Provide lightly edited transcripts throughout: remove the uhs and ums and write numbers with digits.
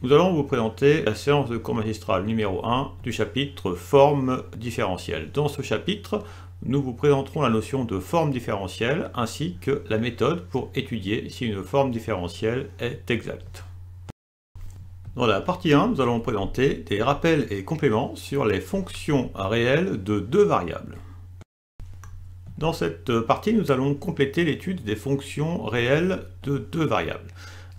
Nous allons vous présenter la séance de cours magistral numéro 1 du chapitre forme différentielle. Dans ce chapitre, nous vous présenterons la notion de forme différentielle ainsi que la méthode pour étudier si une forme différentielle est exacte. Dans la partie 1, nous allons présenter des rappels et compléments sur les fonctions réelles de deux variables. Dans cette partie, nous allons compléter l'étude des fonctions réelles de deux variables.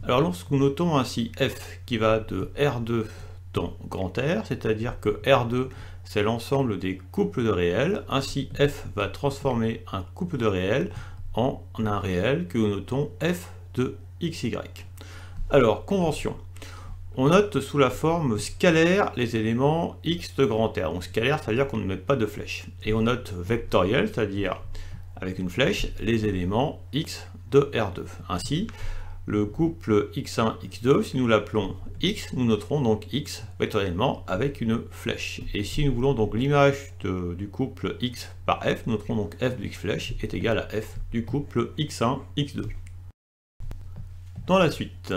Alors lorsque nous notons ainsi f qui va de R2 dans grand R, c'est-à-dire que R2 c'est l'ensemble des couples de réels, ainsi f va transformer un couple de réels en un réel que nous notons f de xy. Alors convention, on note sous la forme scalaire les éléments x de grand R. Donc scalaire, c'est-à-dire qu'on ne met pas de flèche. Et on note vectoriel, c'est-à-dire avec une flèche, les éléments x de R2. Ainsi, le couple x1, x2, si nous l'appelons x, nous noterons donc x vectoriellement avec une flèche. Et si nous voulons donc l'image du couple x par f, nous noterons donc f de x flèche est égal à f du couple x1, x2. Dans la suite,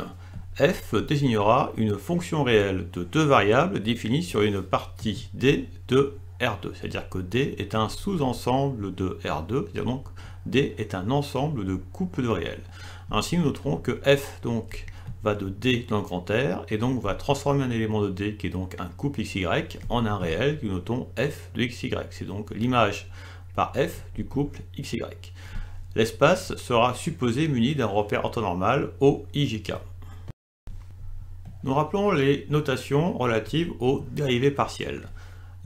f désignera une fonction réelle de deux variables définie sur une partie d de R2, c'est-à-dire que D est un sous-ensemble de R2, c'est-à-dire donc D est un ensemble de couples de réels. Ainsi, nous noterons que f donc va de D dans grand R, et donc va transformer un élément de D, qui est donc un couple XY, en un réel, que nous notons f de XY. C'est donc l'image par f du couple XY. L'espace sera supposé muni d'un repère orthonormal OIJK. Nous rappelons les notations relatives aux dérivées partielles.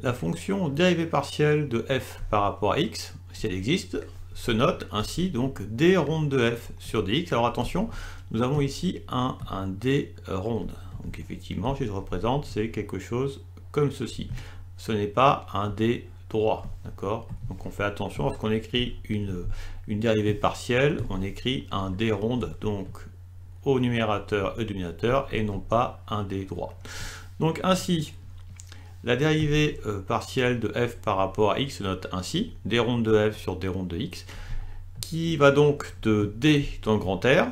La fonction dérivée partielle de f par rapport à x, si elle existe, se note ainsi donc d ronde de f sur dx. Alors attention, nous avons ici un d ronde. Donc effectivement, si je représente, c'est quelque chose comme ceci. Ce n'est pas un d droit, d'accord? Donc on fait attention lorsqu'on écrit une dérivée partielle, on écrit un d ronde, donc au numérateur et au dénominateur, et non pas un d droit. Donc ainsi, la dérivée partielle de f par rapport à x se note ainsi, d ronde de f sur d ronde de x, qui va donc de d dans grand R,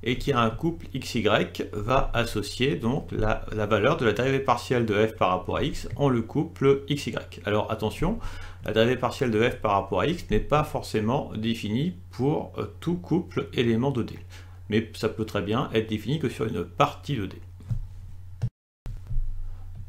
et qui a un couple xy, va associer donc la valeur de la dérivée partielle de f par rapport à x en le couple xy. Alors attention, la dérivée partielle de f par rapport à x n'est pas forcément définie pour tout couple élément de d, mais ça peut très bien être défini que sur une partie de d.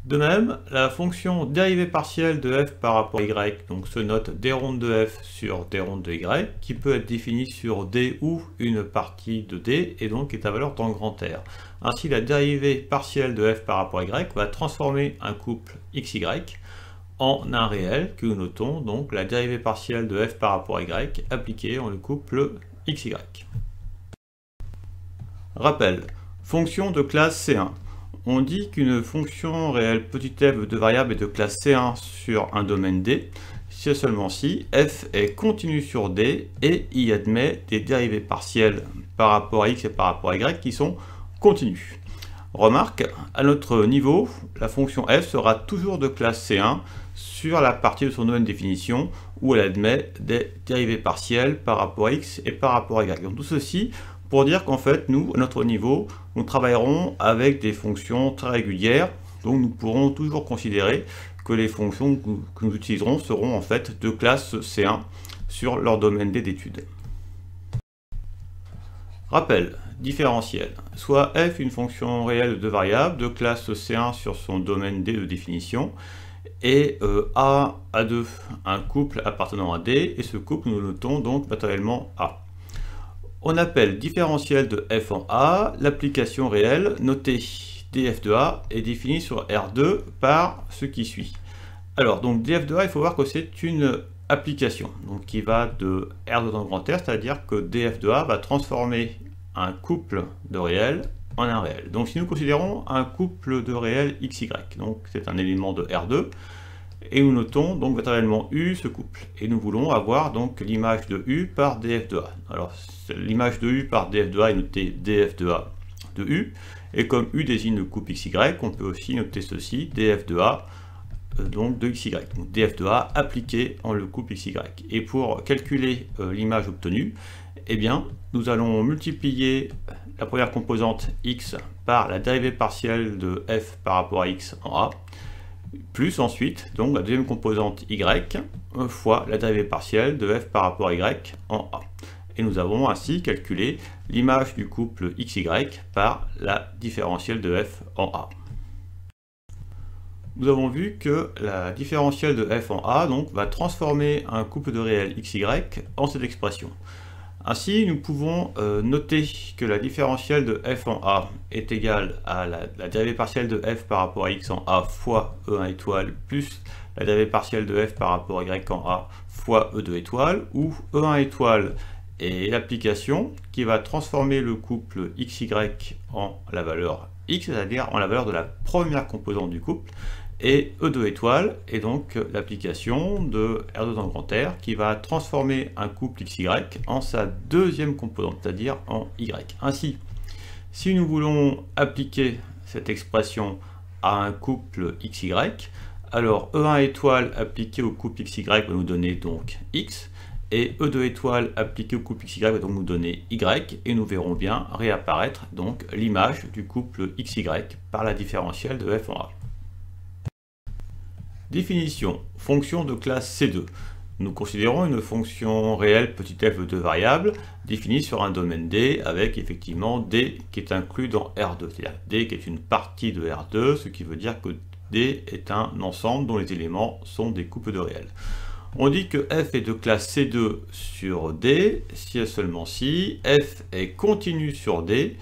De même, la fonction dérivée partielle de f par rapport à y donc se note d ronde de f sur d ronde de y, qui peut être définie sur d ou une partie de d, et donc est à valeur dans grand R. Ainsi, la dérivée partielle de f par rapport à y va transformer un couple xy en un réel, que nous notons donc la dérivée partielle de f par rapport à y appliquée en le couple xy. Rappel, fonction de classe C1. On dit qu'une fonction réelle petit f de variable est de classe C1 sur un domaine D, si et seulement si f est continu sur D et y admet des dérivées partielles par rapport à x et par rapport à y qui sont continues. Remarque, à notre niveau, la fonction f sera toujours de classe C1 sur la partie de son domaine de définition où elle admet des dérivées partielles par rapport à x et par rapport à y. Donc tout ceci pour dire qu'en fait, nous, à notre niveau, nous travaillerons avec des fonctions très régulières, donc nous pourrons toujours considérer que les fonctions que nous utiliserons seront en fait de classe C1 sur leur domaine d'étude. Rappel, différentiel, soit f une fonction réelle de deux variables de classe C1 sur son domaine D de définition, et A2 un couple appartenant à D, et ce couple nous le notons donc matériellement A. On appelle différentiel de f en A l'application réelle notée df de A est définie sur R2 par ce qui suit. Alors donc df de A, il faut voir que c'est une application donc qui va de R2 dans grand R, c'est-à-dire que df de A va transformer un couple de réels en un réel. Donc si nous considérons un couple de réels xy, donc c'est un élément de R2, et nous notons donc vectoriellement U ce couple. Et nous voulons avoir donc l'image de U par df de A. Alors l'image de U par df de A est notée df de A de U. Et comme U désigne le couple XY, on peut aussi noter ceci, df de A donc de XY. Donc df de A appliqué en le couple XY. Et pour calculer l'image obtenue, eh bien, nous allons multiplier la première composante x par la dérivée partielle de f par rapport à x en a, plus ensuite donc la deuxième composante y fois la dérivée partielle de f par rapport à y en a. Et nous avons ainsi calculé l'image du couple xy par la différentielle de f en a. Nous avons vu que la différentielle de f en a donc, va transformer un couple de réels xy en cette expression. Ainsi, nous pouvons noter que la différentielle de f en a est égale à la dérivée partielle de f par rapport à x en a fois E1 étoile plus la dérivée partielle de f par rapport à y en a fois E2 étoile, où E1 étoile est l'application qui va transformer le couple xy en la valeur x, c'est-à-dire en la valeur de la première composante du couple, et E2 étoile est donc l'application de R2 dans le grand R qui va transformer un couple XY en sa deuxième composante, c'est-à-dire en Y. Ainsi, si nous voulons appliquer cette expression à un couple XY, alors E1 étoile appliqué au couple XY va nous donner donc X, et E2 étoile appliqué au couple XY va donc nous donner Y, et nous verrons bien réapparaître donc l'image du couple XY par la différentielle de f en A. Définition, fonction de classe C2. Nous considérons une fonction réelle petit f de deux variables définie sur un domaine D avec effectivement D qui est inclus dans R2, c'est-à-dire D qui est une partie de R2, ce qui veut dire que D est un ensemble dont les éléments sont des couples de réels. On dit que f est de classe C2 sur D si et seulement si f est continu sur D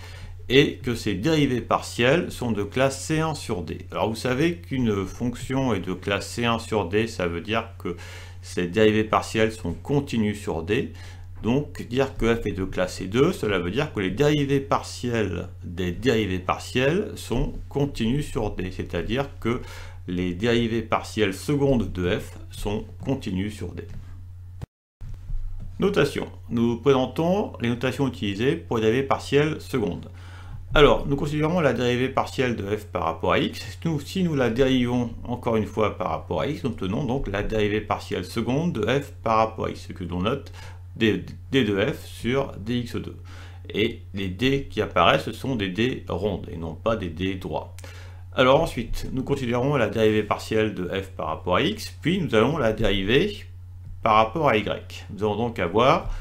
et que ses dérivées partielles sont de classe C1 sur D. Alors vous savez qu'une fonction est de classe C1 sur D, ça veut dire que ses dérivées partielles sont continues sur D. Donc dire que f est de classe C2, cela veut dire que les dérivées partielles des dérivées partielles sont continues sur D, c'est-à-dire que les dérivées partielles secondes de f sont continues sur D. Notation. Nous présentons les notations utilisées pour les dérivées partielles secondes. Alors, nous considérons la dérivée partielle de f par rapport à x. Si nous la dérivons encore une fois par rapport à x, nous obtenons donc la dérivée partielle seconde de f par rapport à x, ce que l'on note d de f sur dx2. Et les d qui apparaissent, ce sont des d rondes et non pas des d droits. Alors ensuite, nous considérons la dérivée partielle de f par rapport à x, puis nous allons la dériver par rapport à y. Nous allons donc avoir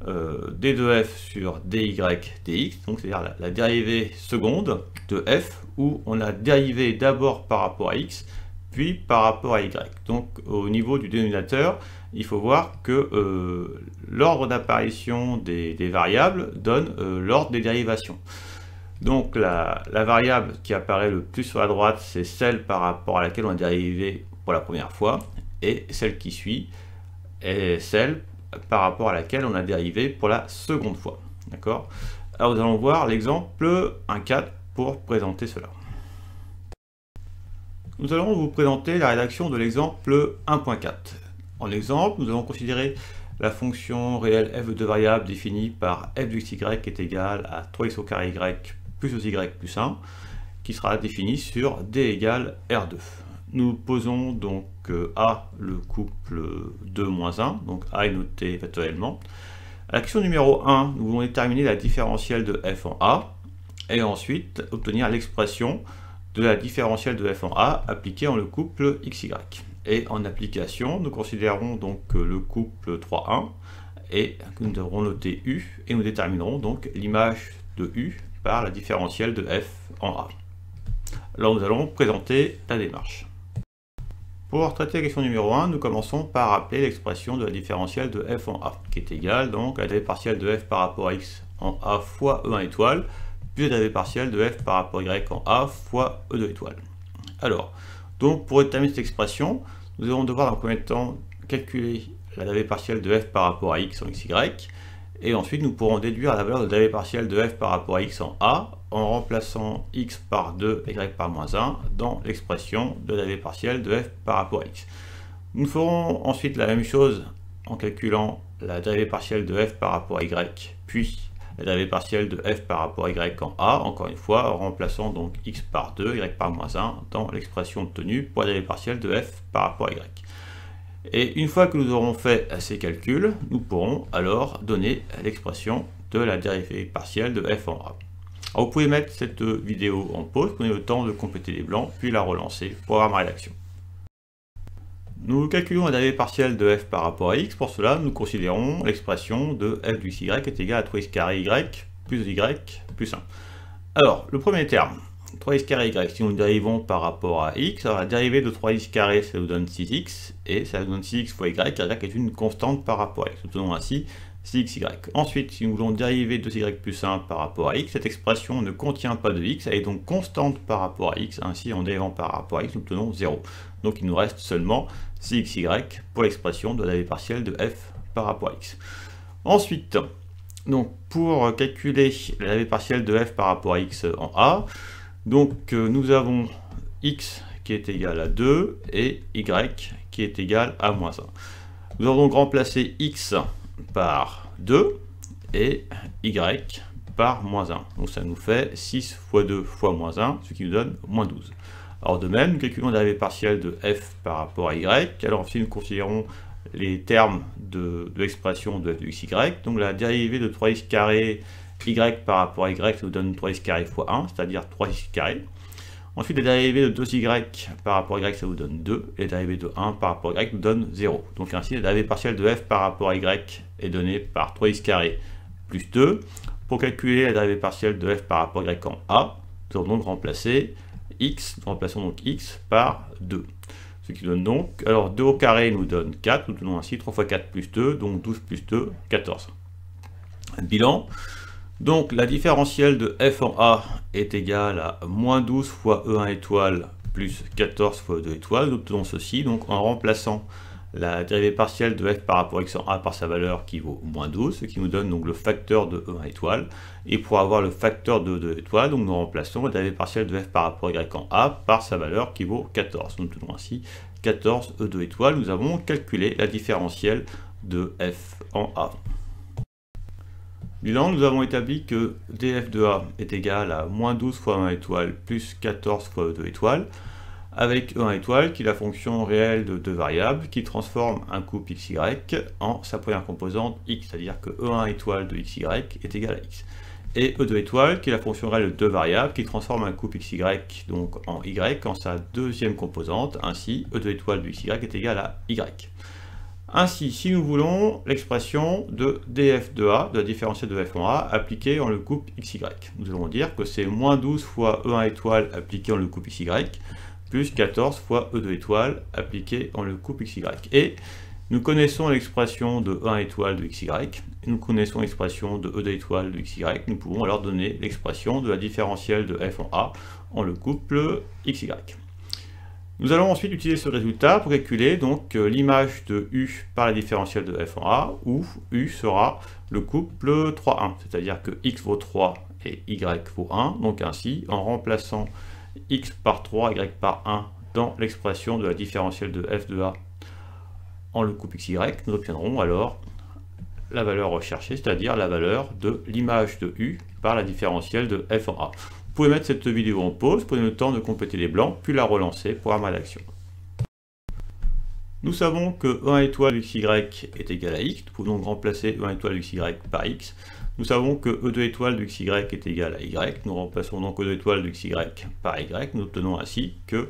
d de f sur dy dx, donc c'est-à-dire la dérivée seconde de f, où on a dérivé d'abord par rapport à x, puis par rapport à y. Donc au niveau du dénominateur, il faut voir que l'ordre d'apparition des variables donne l'ordre des dérivations. Donc la variable qui apparaît le plus sur la droite, c'est celle par rapport à laquelle on a dérivé pour la première fois, et celle qui suit est celle par rapport à laquelle on a dérivé pour la seconde fois. D'accord? Alors nous allons voir l'exemple 1.4 pour présenter cela. Nous allons vous présenter la rédaction de l'exemple 1.4. En exemple, nous allons considérer la fonction réelle f de deux variables définie par f de xy est égale à 3x au carré y plus 2y plus 1, qui sera définie sur d égale R2. Nous posons donc A le couple 2 moins 1, donc A est noté factoriellement. À la question numéro 1, nous voulons déterminer la différentielle de f en A, et ensuite obtenir l'expression de la différentielle de f en A appliquée en le couple xy. Et en application, nous considérons donc le couple 3,1, et nous devrons noter U, et nous déterminerons donc l'image de U par la différentielle de f en A. Alors nous allons présenter la démarche. Pour traiter la question numéro 1, nous commençons par rappeler l'expression de la différentielle de f en A, qui est égale donc à la dérivée partielle de f par rapport à x en A fois E1 étoile, plus la dérivée partielle de f par rapport à y en A fois E2 étoile. Alors, donc pour déterminer cette expression, nous allons devoir dans le premier temps calculer la dérivée partielle de f par rapport à x en xy, et ensuite nous pourrons déduire la valeur de la dérivée partielle de f par rapport à x en a en remplaçant x par 2 et y par moins 1 dans l'expression de la dérivée partielle de f par rapport à x. Nous ferons ensuite la même chose en calculant la dérivée partielle de f par rapport à y, puis la dérivée partielle de f par rapport à y en a, encore une fois en remplaçant donc x par 2, y par moins 1 dans l'expression obtenue pour la dérivée partielle de f par rapport à y. Et une fois que nous aurons fait ces calculs, nous pourrons alors donner l'expression de la dérivée partielle de f en a. Alors vous pouvez mettre cette vidéo en pause, prenez le temps de compléter les blancs, puis la relancer pour avoir ma rédaction. Nous calculons la dérivée partielle de f par rapport à x. Pour cela, nous considérons l'expression de f de x y est égale à 3x carré y plus y plus 1. Alors, le premier terme, 3x carré y, si nous le dérivons par rapport à x, alors la dérivée de 3x carré, ça nous donne 6x, et ça nous donne 6x fois y, car y est une constante par rapport à x. Nous obtenons ainsi 6xy. Ensuite, si nous voulons dériver de y plus 1 par rapport à x, cette expression ne contient pas de x, elle est donc constante par rapport à x, ainsi en dérivant par rapport à x, nous obtenons 0. Donc il nous reste seulement 6xy pour l'expression de la dérivée partielle de f par rapport à x. Ensuite, donc pour calculer la dérivée partielle de f par rapport à x en a, donc nous avons x qui est égal à 2 et y qui est égal à moins 1. Nous allons donc remplacer x par 2 et y par moins 1. Donc ça nous fait 6 fois 2 fois moins 1, ce qui nous donne moins 12. Alors de même, nous calculons la dérivée partielle de f par rapport à y. Alors si nous considérons les termes de l'expression de f de xy, donc la dérivée de 3x carré y par rapport à y, ça nous donne 3x carré fois 1, c'est-à-dire 3x carré. Ensuite, la dérivée de 2y par rapport à y, ça vous donne 2, et la dérivée de 1 par rapport à y nous donne 0. Donc ainsi, la dérivée partielle de f par rapport à y est donnée par 3x carré plus 2. Pour calculer la dérivée partielle de f par rapport à y en a, nous allons donc remplacer x, nous remplaçons donc x par 2. Ce qui donne donc, alors 2 au carré nous donne 4, nous donnons ainsi 3 fois 4 plus 2, donc 12 plus 2, 14. Bilan. Donc la différentielle de f en a est égale à moins 12 fois E1 étoile plus 14 fois E2 étoile. Nous obtenons ceci donc en remplaçant la dérivée partielle de f par rapport à x en a par sa valeur qui vaut moins 12, ce qui nous donne donc le facteur de E1 étoile. Et pour avoir le facteur de E2 étoile, donc nous remplaçons la dérivée partielle de f par rapport à y en a par sa valeur qui vaut 14. Nous obtenons ainsi 14 E2 étoile. Nous avons calculé la différentielle de f en a. Bilan, nous avons établi que df de a est égal à moins 12 fois 1 étoile plus 14 fois 2 étoiles, avec E1 étoile qui est la fonction réelle de deux variables qui transforme un couple xy en sa première composante x, c'est-à-dire que E1 étoile de xy est égal à x. Et E2 étoile qui est la fonction réelle de deux variables qui transforme un couple xy donc en y en sa deuxième composante, ainsi E2 étoile de xy est égal à y. Ainsi, si nous voulons l'expression de df de a, de la différentielle de f en a, appliquée en le couple xy, nous allons dire que c'est moins 12 fois E1 étoile appliqué en le couple xy, plus 14 fois E2 étoile appliqué en le couple xy. Et nous connaissons l'expression de E1 étoile de xy, et nous connaissons l'expression de E2 étoile de xy, nous pouvons alors donner l'expression de la différentielle de f en a en le couple xy. Nous allons ensuite utiliser ce résultat pour calculer donc l'image de u par la différentielle de f en a, où u sera le couple 3, 1, c'est-à-dire que x vaut 3 et y vaut 1, donc ainsi, en remplaçant x par 3, y par 1 dans l'expression de la différentielle de f de a en le couple xy, nous obtiendrons alors la valeur recherchée, c'est-à-dire la valeur de l'image de u par la différentielle de f en a. Vous pouvez mettre cette vidéo en pause, prenez le temps de compléter les blancs, puis la relancer pour avoir ma rédaction. Nous savons que E1 étoile de xy est égal à x, nous pouvons donc remplacer E1 étoile de xy par x. Nous savons que E2 étoile de xy est égal à y, nous remplaçons donc E2 étoile de xy par y, nous obtenons ainsi que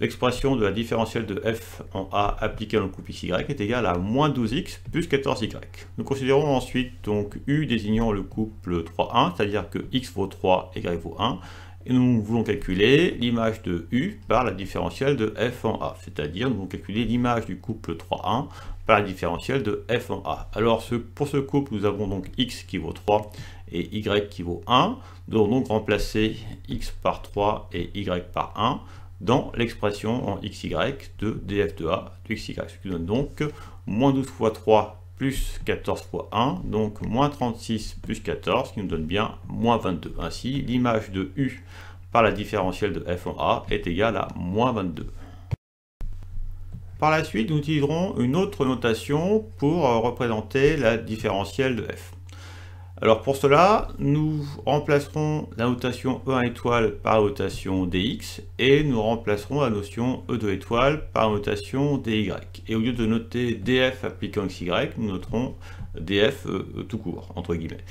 l'expression de la différentielle de f en a appliquée dans le couple xy est égale à moins 12x plus 14y. Nous considérons ensuite donc u désignant le couple 3, 1, c'est-à-dire que x vaut 3 et y vaut 1, et nous voulons calculer l'image de u par la différentielle de f en a, c'est-à-dire nous voulons calculer l'image du couple 3, 1 par la différentielle de f en a. Alors pour ce couple, nous avons donc x qui vaut 3 et y qui vaut 1, nous allons donc remplacer x par 3 et y par 1, dans l'expression en xy de df de a de xy, ce qui donne donc moins 12 fois 3 plus 14 fois 1, donc moins 36 plus 14, qui nous donne bien moins 22. Ainsi, l'image de u par la différentielle de f en a est égale à moins 22. Par la suite, nous utiliserons une autre notation pour représenter la différentielle de f. Alors pour cela, nous remplacerons la notation E1 étoile par la notation dx et nous remplacerons la notion E2 étoile par la notation dy. Et au lieu de noter df appliquant xy, nous noterons df tout court, entre guillemets.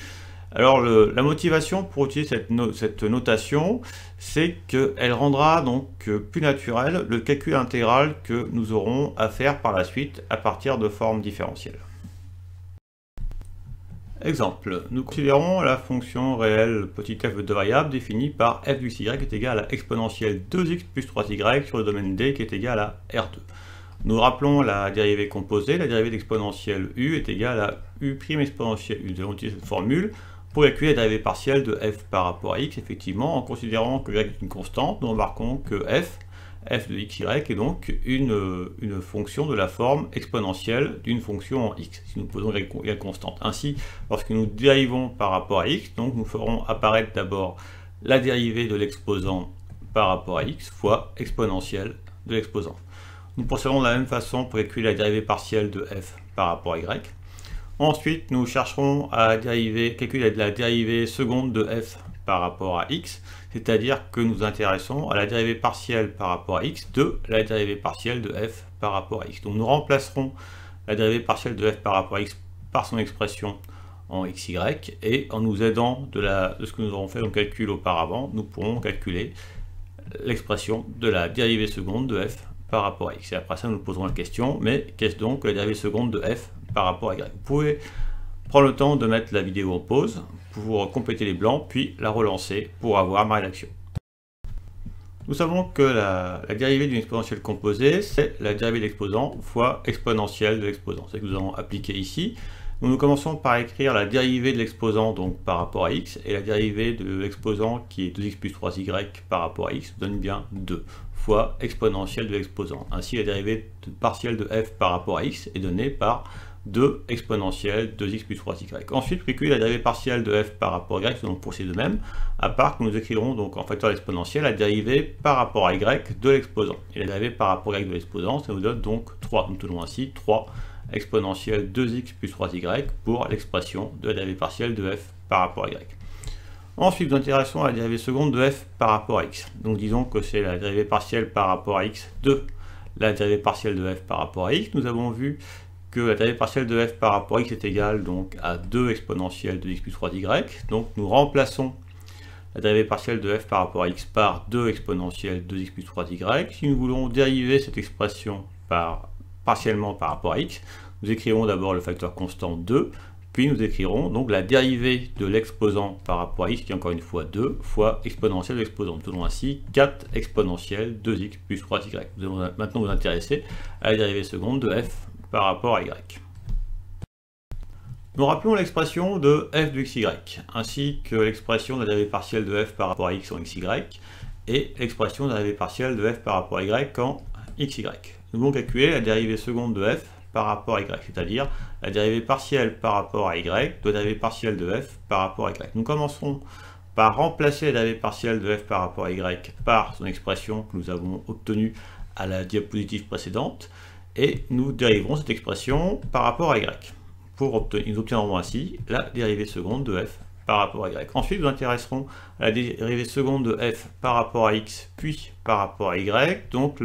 Alors la motivation pour utiliser cette notation, c'est qu'elle rendra donc plus naturel le calcul intégral que nous aurons à faire par la suite à partir de formes différentielles. Exemple, nous considérons la fonction réelle petit f de deux variables définie par f de x, y est égal à exponentielle 2x plus 3y sur le domaine D qui est égal à R2. Nous rappelons la dérivée composée, la dérivée d'exponentielle u est égale à u' exponentielle u. Nous allons utiliser cette formule pour calculer la dérivée partielle de f par rapport à x, effectivement, en considérant que y est une constante, nous remarquons que f de xy est donc une fonction de la forme exponentielle d'une fonction en x, si nous posons y constante. Ainsi, lorsque nous dérivons par rapport à x, donc nous ferons apparaître d'abord la dérivée de l'exposant par rapport à x fois exponentielle de l'exposant. Nous procédons de la même façon pour calculer la dérivée partielle de f par rapport à y. Ensuite, nous chercherons à calculer la dérivée seconde de f par rapport à x, c'est-à-dire que nous intéressons à la dérivée partielle par rapport à x de la dérivée partielle de f par rapport à x. Donc nous remplacerons la dérivée partielle de f par rapport à x par son expression en xy, et en nous aidant de ce que nous avons fait dans le calcul auparavant, nous pourrons calculer l'expression de la dérivée seconde de f par rapport à x. Et après ça, nous nous poserons la question, mais qu'est-ce donc la dérivée seconde de f par rapport à y? Vous pouvez prendre le temps de mettre la vidéo en pause pour compléter les blancs, puis la relancer pour avoir ma rédaction. Nous savons que la dérivée d'une exponentielle composée, c'est la dérivée de l'exposant fois exponentielle de l'exposant. C'est ce que nous allons appliquer ici. Donc nous commençons par écrire la dérivée de l'exposant donc par rapport à x, et la dérivée de l'exposant qui est 2x plus 3y par rapport à x donne bien 2 fois exponentielle de l'exposant. Ainsi, la dérivée partielle de f par rapport à x est donnée par 2 exponentielle 2x plus 3y. Ensuite, calculer la dérivée partielle de f par rapport à y, nous allons procéder de même, à part que nous écrirons donc en facteur exponentiel la dérivée par rapport à y de l'exposant. Et la dérivée par rapport à y de l'exposant, ça nous donne donc 3. Nous tenons ainsi 3 exponentielle 2x plus 3y pour l'expression de la dérivée partielle de f par rapport à y. Ensuite, nous intéressons à la dérivée seconde de f par rapport à x. Donc disons que c'est la dérivée partielle par rapport à x de la dérivée partielle de f par rapport à x. Nous avons vu que la dérivée partielle de f par rapport à x est égale donc à 2 exponentielle de x plus 3y. Donc nous remplaçons la dérivée partielle de f par rapport à x par 2 exponentielle de x plus 3y. Si nous voulons dériver cette expression partiellement par rapport à x, nous écrirons d'abord le facteur constant 2, puis nous écrirons donc la dérivée de l'exposant par rapport à x, qui est encore une fois 2, fois exponentielle de l'exposant. Nous donnons ainsi 4 exponentielle 2x plus 3y. Nous allons maintenant nous intéresser à la dérivée seconde de f par rapport à y. Nous rappelons l'expression de f de xy, ainsi que l'expression de la dérivée partielle de f par rapport à x en xy, et l'expression de la dérivée partielle de f par rapport à y en xy. Nous allons calculer la dérivée seconde de f par rapport à y, c'est-à-dire la dérivée partielle par rapport à y de la dérivée partielle de f par rapport à y. Nous commencerons par remplacer la dérivée partielle de f par rapport à y par son expression que nous avons obtenue à la diapositive précédente, et nous dériverons cette expression par rapport à y. Nous obtiendrons ainsi la dérivée seconde de f par rapport à y. Ensuite, nous intéresserons à la dérivée seconde de f par rapport à x, puis par rapport à y. Donc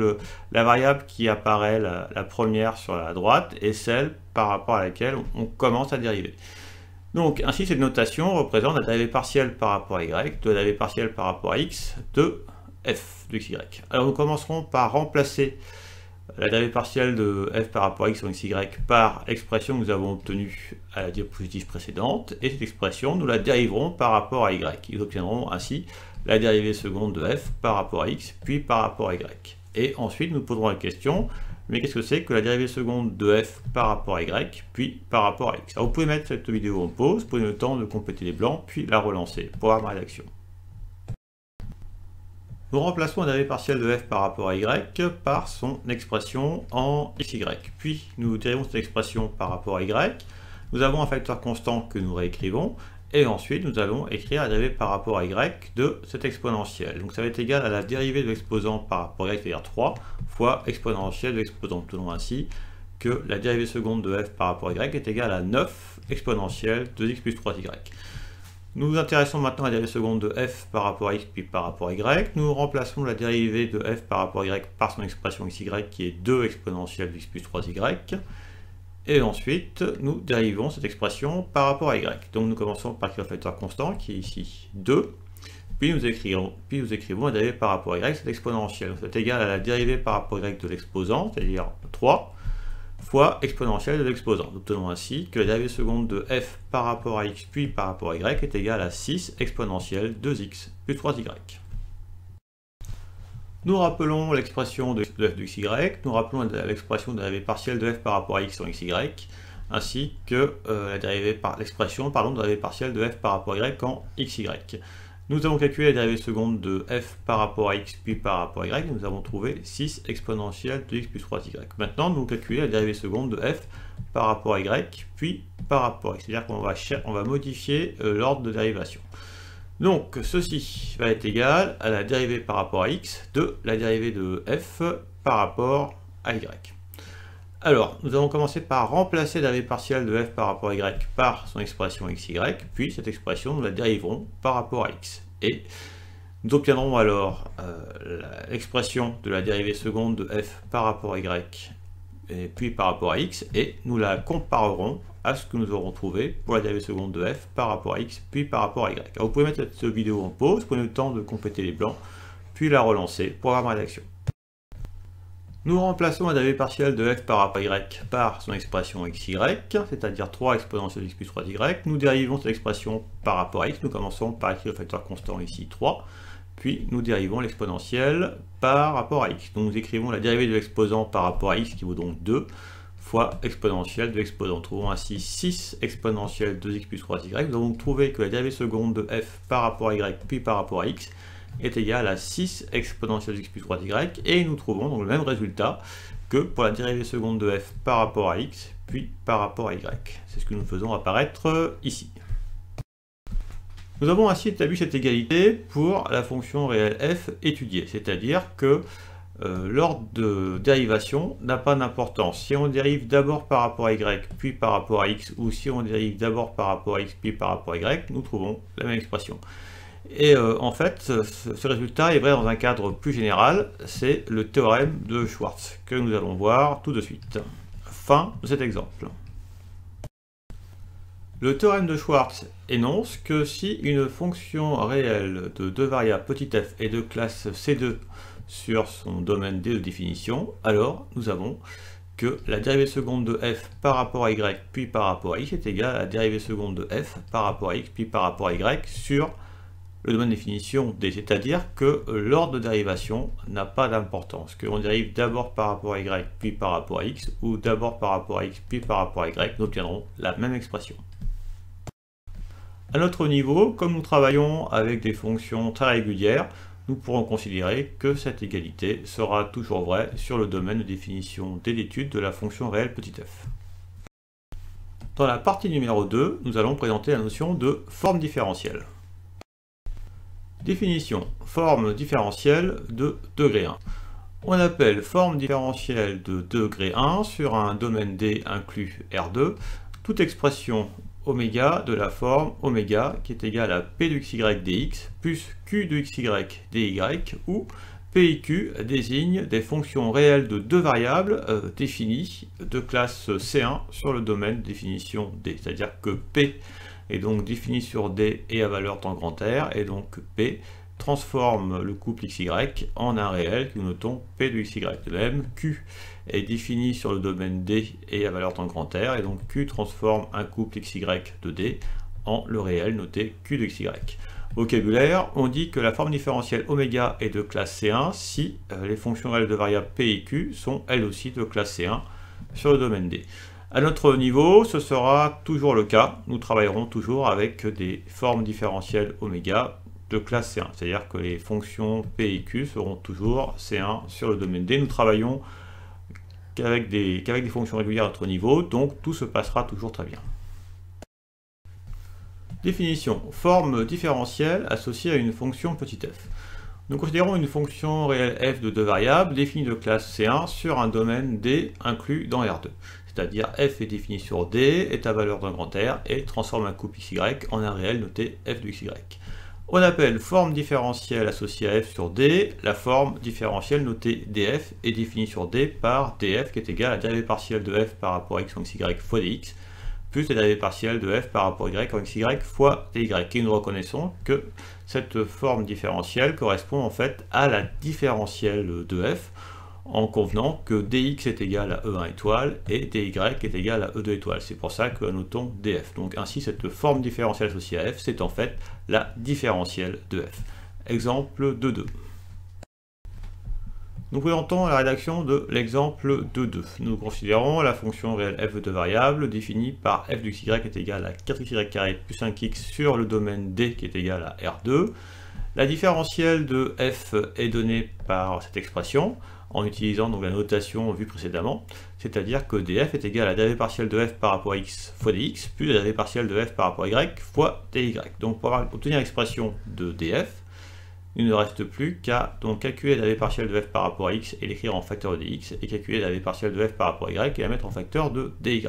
la variable qui apparaît la première sur la droite est celle par rapport à laquelle on commence à dériver. Donc ainsi, cette notation représente la dérivée partielle par rapport à y, de la dérivée partielle par rapport à x de f de xy. Alors nous commencerons par remplacer la dérivée partielle de f par rapport à x en xy par l'expression que nous avons obtenue à la diapositive précédente, et cette expression, nous la dériverons par rapport à y. Nous obtiendrons ainsi la dérivée seconde de f par rapport à x, puis par rapport à y. Et ensuite, nous poserons la question, mais qu'est-ce que c'est que la dérivée seconde de f par rapport à y, puis par rapport à x? Alors vous pouvez mettre cette vidéo en pause, prenez le temps de compléter les blancs, puis la relancer pour avoir ma rédaction. Nous remplaçons la dérivée partielle de f par rapport à y par son expression en xy. Puis nous dérivons cette expression par rapport à y. Nous avons un facteur constant que nous réécrivons. Et ensuite, nous allons écrire la dérivée par rapport à y de cette exponentielle. Donc ça va être égal à la dérivée de l'exposant par rapport à y, c'est-à-dire 3, fois exponentielle de l'exposant. Nous tenons ainsi que la dérivée seconde de f par rapport à y est égale à 9 exponentielle de x plus 3y. Nous nous intéressons maintenant à la dérivée seconde de f par rapport à x puis par rapport à y. Nous remplaçons la dérivée de f par rapport à y par son expression xy qui est 2 exponentielle de x plus 3y. Et ensuite, nous allons Et ensuite, nous dérivons cette expression par rapport à y. Donc nous commençons par le facteur constant, qui est ici 2, puis nous écrivons la dérivée par rapport à y, c'est l'exponentielle. C'est égal à la dérivée par rapport à y de l'exposant, c'est-à-dire 3, fois exponentielle de l'exposant. Nous obtenons ainsi que la dérivée seconde de f par rapport à x puis par rapport à y est égale à 6 exponentielle 2x plus 3y. Nous rappelons l'expression de f de xy, nous rappelons l'expression de la dérivée partielle de f par rapport à x en xy, ainsi que l'expression de la dérivée partielle de f par rapport à y en xy. Nous avons calculé la dérivée seconde de f par rapport à x puis par rapport à y, et nous avons trouvé 6 exponentielle de x plus 3y. Maintenant, nous calculons la dérivée seconde de f par rapport à y puis par rapport à x, c'est-à-dire qu'on va modifier l'ordre de dérivation. Donc, ceci va être égal à la dérivée par rapport à x de la dérivée de f par rapport à y. Alors, nous allons commencer par remplacer la dérivée partielle de f par rapport à y par son expression xy, puis cette expression, nous la dériverons par rapport à x. Et nous obtiendrons alors l'expression de la dérivée seconde de f par rapport à y, et puis par rapport à x, et nous la comparerons à ce que nous aurons trouvé pour la dérivée seconde de f par rapport à x, puis par rapport à y. Alors vous pouvez mettre cette vidéo en pause, prenez le temps de compléter les blancs, puis la relancer pour avoir ma rédaction. Nous remplaçons la dérivée partielle de f par rapport à y par son expression xy, c'est-à-dire 3 exponentielle de x plus 3y. Nous dérivons cette expression par rapport à x, nous commençons par écrire le facteur constant ici 3, puis nous dérivons l'exponentielle par rapport à x. Donc nous écrivons la dérivée de l'exposant par rapport à x qui vaut donc 2, fois exponentielle de l'exposant. Nous trouvons ainsi 6 exponentielle de x plus 3y. Nous avons donc trouvé que la dérivée seconde de f par rapport à y puis par rapport à x est égale à 6 exponentielle de x plus 3y, et nous trouvons donc le même résultat que pour la dérivée seconde de f par rapport à x puis par rapport à y. C'est ce que nous faisons apparaître ici. Nous avons ainsi établi cette égalité pour la fonction réelle f étudiée, c'est-à-dire que l'ordre de dérivation n'a pas d'importance. Si on dérive d'abord par rapport à y puis par rapport à x, ou si on dérive d'abord par rapport à x puis par rapport à y, nous trouvons la même expression. Et en fait, ce résultat est vrai dans un cadre plus général, c'est le théorème de Schwartz, que nous allons voir tout de suite. Fin de cet exemple. Le théorème de Schwartz énonce que si une fonction réelle de deux variables petit f est de classe C2 sur son domaine D de définition, alors nous avons que la dérivée seconde de f par rapport à y puis par rapport à x est égale à la dérivée seconde de f par rapport à x puis par rapport à y sur le domaine de définition D, c'est-à-dire que l'ordre de dérivation n'a pas d'importance, qu'on dérive d'abord par rapport à y puis par rapport à x, ou d'abord par rapport à x puis par rapport à y, nous obtiendrons la même expression. À notre niveau, comme nous travaillons avec des fonctions très régulières, nous pourrons considérer que cette égalité sera toujours vraie sur le domaine de définition D d'étude de la fonction réelle petit f. Dans la partie numéro 2, nous allons présenter la notion de forme différentielle. Définition, forme différentielle de degré 1. On appelle forme différentielle de degré 1 sur un domaine D inclus R2 toute expression oméga de la forme oméga qui est égale à P de xy dx plus Q de xy dy, où P et Q désignent des fonctions réelles de deux variables définies de classe C1 sur le domaine de définition D. C'est-à-dire que P est donc défini sur D et à valeur temps grand R, et donc P transforme le couple XY en un réel que nous notons P de XY. De même, Q est défini sur le domaine D et à valeur temps grand R, et donc Q transforme un couple XY de D en le réel noté Q de XY. Vocabulaire, on dit que la forme différentielle oméga est de classe C1 si les fonctions réelles de variables P et Q sont elles aussi de classe C1 sur le domaine D. À notre niveau, ce sera toujours le cas. Nous travaillerons toujours avec des formes différentielles oméga de classe C1. C'est-à-dire que les fonctions P et Q seront toujours C1 sur le domaine D. Nous travaillons qu'avec des fonctions régulières à notre niveau, donc tout se passera toujours très bien. Définition. Forme différentielle associée à une fonction petit f. Nous considérons une fonction réelle f de deux variables définie de classe C1 sur un domaine D inclus dans R2. C'est-à-dire f est défini sur D, est à valeur d'un grand R, et transforme un couple XY en un réel noté f de XY. On appelle forme différentielle associée à f sur d, la forme différentielle notée df est définie sur d par df qui est égal à la dérivée partielle de f par rapport à x en xy fois dx, plus la dérivée partielle de f par rapport à y en xy fois dy. Et nous reconnaissons que cette forme différentielle correspond en fait à la différentielle de f, en convenant que dx est égal à E1 étoile et dy est égal à E2 étoile. C'est pour ça que nous notons df. Donc ainsi, cette forme différentielle associée à f, c'est en fait la différentielle de f. Exemple 2.2. Nous présentons la rédaction de l'exemple 2.2. Nous considérons la fonction réelle f de deux variables définie par f de xy est égal à 4xy² plus 5x sur le domaine D qui est égal à R2. La différentielle de f est donnée par cette expression, en utilisant donc la notation vue précédemment, c'est-à-dire que df est égal à la dérivée partielle de f par rapport à x fois dx, plus la dérivée partielle de f par rapport à y fois dy. Donc pour obtenir l'expression de df, il ne reste plus qu'à calculer la dérivée partielle de f par rapport à x et l'écrire en facteur de dx, et calculer la dérivée partielle de f par rapport à y et la mettre en facteur de dy.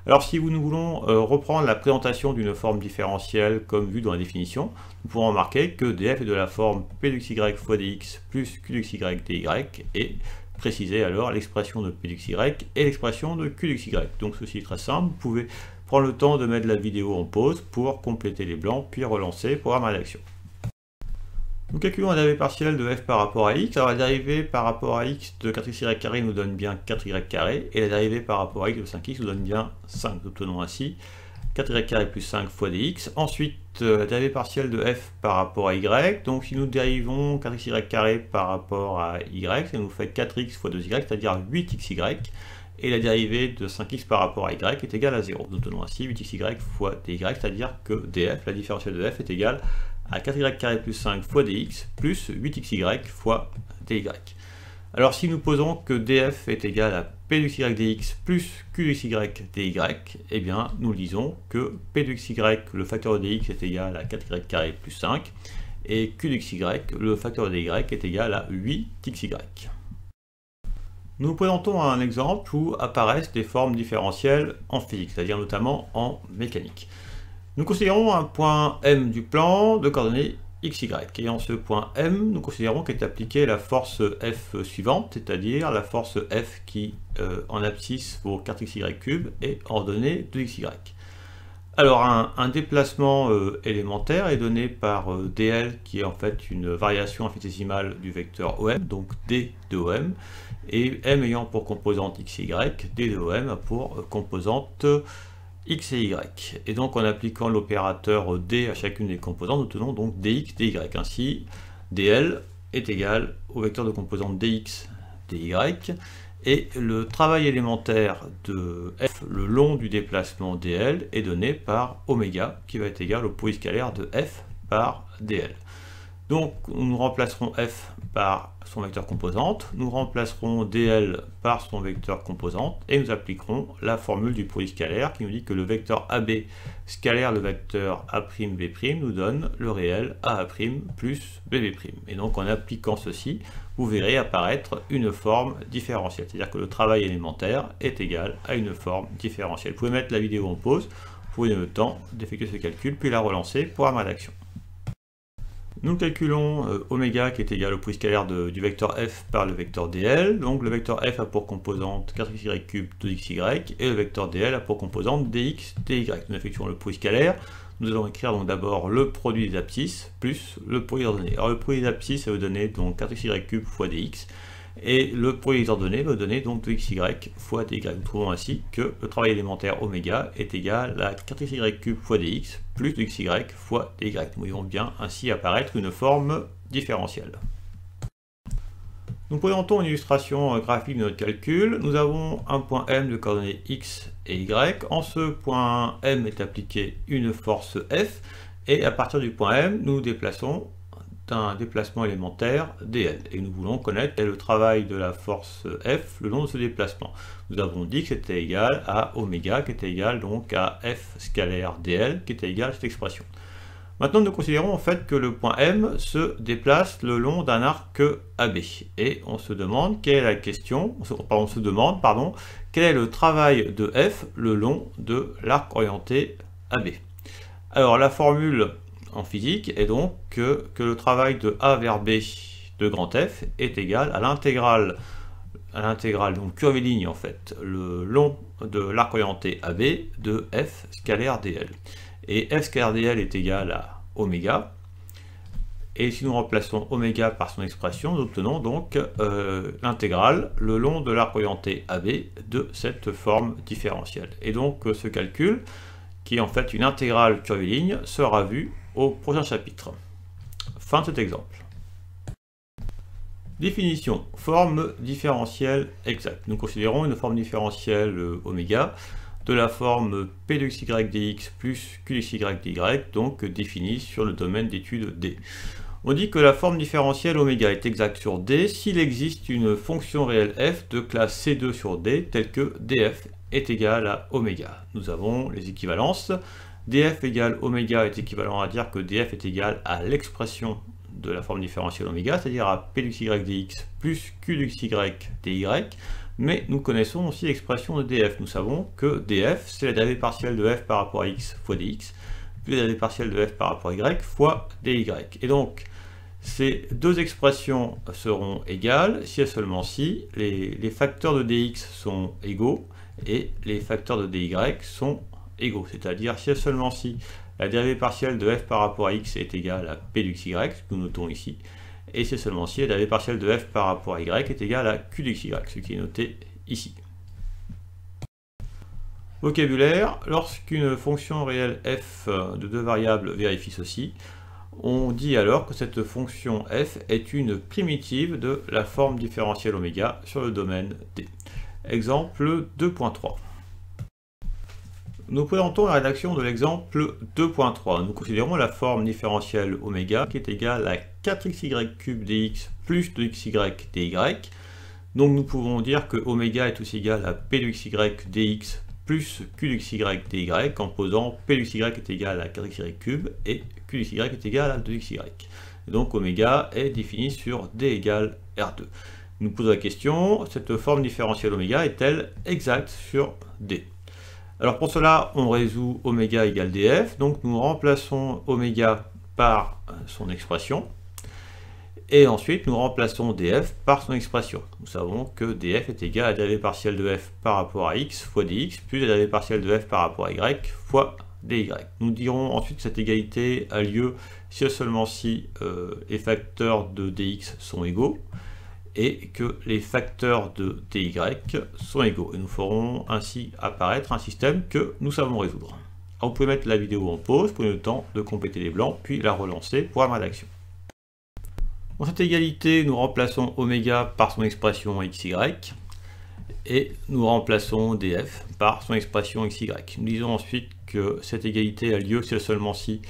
Alors si nous voulons reprendre la présentation d'une forme différentielle comme vu dans la définition, nous pourrons remarquer que df est de la forme p de xy fois dx plus q de xy dy, et préciser alors l'expression de p de xy et l'expression de q de xy. Donc ceci est très simple, vous pouvez prendre le temps de mettre la vidéo en pause pour compléter les blancs, puis relancer programme rédaction. Nous calculons la dérivée partielle de f par rapport à x. Alors la dérivée par rapport à x de 4xy² nous donne bien 4y², et la dérivée par rapport à x de 5x nous donne bien 5. Nous obtenons ainsi 4y² plus 5 fois dx. Ensuite, la dérivée partielle de f par rapport à y. Donc si nous dérivons 4xy² par rapport à y, ça nous fait 4x fois 2y, c'est-à-dire 8xy. Et la dérivée de 5x par rapport à y est égale à 0. Nous obtenons ainsi 8xy fois dy, c'est-à-dire que df, la différentielle de f, est égale à 4y² plus 5 fois dx plus 8xy fois dy. Alors si nous posons que df est égal à p de xy dx plus q de xy dy, eh bien nous disons que p de xy, le facteur de dx, est égal à 4y² plus 5, et q de xy, le facteur de dy, est égal à 8xy. Nous présentons un exemple où apparaissent des formes différentielles en physique, c'est-à-dire notamment en mécanique. Nous considérons un point M du plan de coordonnées xy, et en ce point M, nous considérons qu'est appliquée la force F suivante, c'est-à-dire la force F qui, en abscisse vaut 4xy³ et ordonnée de xy. Alors un déplacement élémentaire est donné par dl, qui est en fait une variation infinitésimale du vecteur OM, donc d de OM, et M ayant pour composante xy, d de OM a pour composante x et y. Et donc en appliquant l'opérateur d à chacune des composantes, nous obtenons donc dx, dy. Ainsi, dl est égal au vecteur de composante dx, dy, et le travail élémentaire de f le long du déplacement dl est donné par oméga, qui va être égal au produit scalaire de f par dl. Donc nous remplacerons f par son vecteur composante, nous remplacerons dl par son vecteur composante, et nous appliquerons la formule du produit scalaire qui nous dit que le vecteur AB scalaire le vecteur A'B' nous donne le réel AA' plus BB'. Et donc en appliquant ceci, vous verrez apparaître une forme différentielle, c'est-à-dire que le travail élémentaire est égal à une forme différentielle. Vous pouvez mettre la vidéo en pause, vous pouvez le temps d'effectuer ce calcul, puis la relancer pour la rédaction. Nous calculons oméga qui est égal au produit scalaire du vecteur f par le vecteur dl. Donc le vecteur f a pour composante 4xy³ 2xy et le vecteur dl a pour composante dx, dy. Nous effectuons le produit scalaire. Nous allons écrire donc d'abord le produit des abscisses plus le produit des ordonnées. Alors le produit des abscisses va vous donner donc 4xy³ fois dx, et le produit des ordonnées va vous donner donc 2xy fois dy. Nous trouvons ainsi que le travail élémentaire oméga est égal à 4xy³ fois dx plus 2xy fois dy. Nous voyons bien ainsi apparaître une forme différentielle. Nous présentons une illustration graphique de notre calcul. Nous avons un point M de coordonnées x et y. En ce point M est appliquée une force F, et à partir du point M, nous nous déplaçons d'un déplacement élémentaire dl, et nous voulons connaître le travail de la force F le long de ce déplacement. Nous avons dit que c'était égal à oméga, qui était égal donc à F scalaire dl, qui était égal à cette expression. Maintenant, nous considérons en fait que le point M se déplace le long d'un arc AB, et on se demande quelle est la question, on se demande quel est le travail de F le long de l'arc orienté AB. Alors la formule en physique est donc que le travail de A vers B de grand F est égal à l'intégrale donc curviligne en fait, le long de l'arc orienté AB de F scalaire dl. Et F scalaire dl est égal à oméga. Et si nous remplaçons oméga par son expression, nous obtenons donc l'intégrale le long de l'arc orienté AB de cette forme différentielle. Et donc ce calcul, qui est en fait une intégrale curviligne, sera vu au prochain chapitre. Fin de cet exemple. Définition, forme différentielle exacte. Nous considérons une forme différentielle oméga de la forme p de xy dx plus q de xy dy, donc définie sur le domaine d'étude D. On dit que la forme différentielle oméga est exacte sur D s'il existe une fonction réelle f de classe C2 sur D telle que df est égal à oméga. Nous avons les équivalences. df égale oméga est équivalent à dire que df est égal à l'expression de la forme différentielle oméga, c'est-à-dire à p de xy dx plus q de xy dy, mais nous connaissons aussi l'expression de df. Nous savons que df, c'est la dérivée partielle de f par rapport à x fois dx, plus la dérivée partielle de f par rapport à y fois dy. Et donc, ces deux expressions seront égales si et seulement si les facteurs de dx sont égaux et les facteurs de dy sont égaux, c'est-à-dire si et seulement si la dérivée partielle de f par rapport à x est égale à p de xy, ce que nous notons ici, et c'est seulement si la dérivée partielle de f par rapport à y est égale à q de xy, ce qui est noté ici. Vocabulaire, lorsqu'une fonction réelle f de deux variables vérifie ceci, on dit alors que cette fonction f est une primitive de la forme différentielle oméga sur le domaine D. Exemple 2.3. Nous présentons la rédaction de l'exemple 2.3. Nous considérons la forme différentielle oméga qui est égale à 4xy³ dx plus 2xy dy. Donc nous pouvons dire que oméga est aussi égal à p de xy dx plus q de xy dy en posant p de xy est égal à 4xy³ et q de xy est égal à 2xy. Et donc oméga est défini sur d égale R2. Nous posons la question, cette forme différentielle oméga est-elle exacte sur D? Alors pour cela, on résout oméga égale df, donc nous remplaçons oméga par son expression, et ensuite nous remplaçons df par son expression. Nous savons que df est égal à la dérivée partielle de f par rapport à x fois dx, plus la dérivée partielle de f par rapport à y fois dy. Nous dirons ensuite que cette égalité a lieu si et seulement si les facteurs de dx sont égaux, et que les facteurs de dy sont égaux. Et nous ferons ainsi apparaître un système que nous savons résoudre. Alors vous pouvez mettre la vidéo en pause, prenez le temps de compléter les blancs, puis la relancer pour la rédaction. Dans cette égalité, nous remplaçons oméga par son expression xy, et nous remplaçons df par son expression xy. Nous disons ensuite que cette égalité a lieu si et seulement si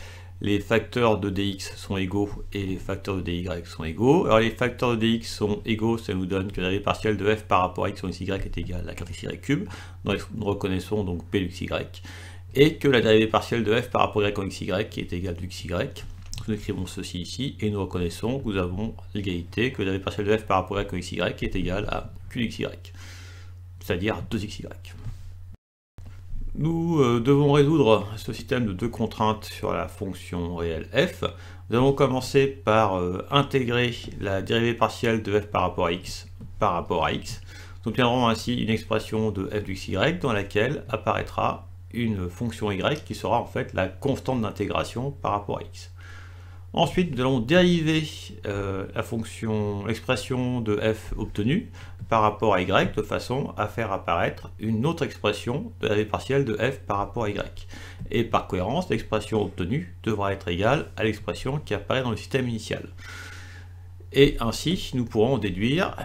les facteurs de dx sont égaux et les facteurs de dy sont égaux. Alors les facteurs de dx sont égaux, ça nous donne que la dérivée partielle de f par rapport à x en xy est égale à 4xy³. Nous reconnaissons donc p de xy, et que la dérivée partielle de f par rapport à y en xy est égale à xy. Nous écrivons ceci ici, et nous reconnaissons que nous avons l'égalité, que la dérivée partielle de f par rapport à y en xy est égale à q de xy, c'est-à-dire 2xy. Nous devons résoudre ce système de deux contraintes sur la fonction réelle f. Nous allons commencer par intégrer la dérivée partielle de f par rapport à x. Nous obtiendrons ainsi une expression de f de xy dans laquelle apparaîtra une fonction y qui sera en fait la constante d'intégration par rapport à x. Ensuite, nous allons dériver l'expression de f obtenue par rapport à y de façon à faire apparaître une autre expression de la dérivée partielle de f par rapport à y. Et par cohérence, l'expression obtenue devra être égale à l'expression qui apparaît dans le système initial. Et ainsi, nous pourrons déduire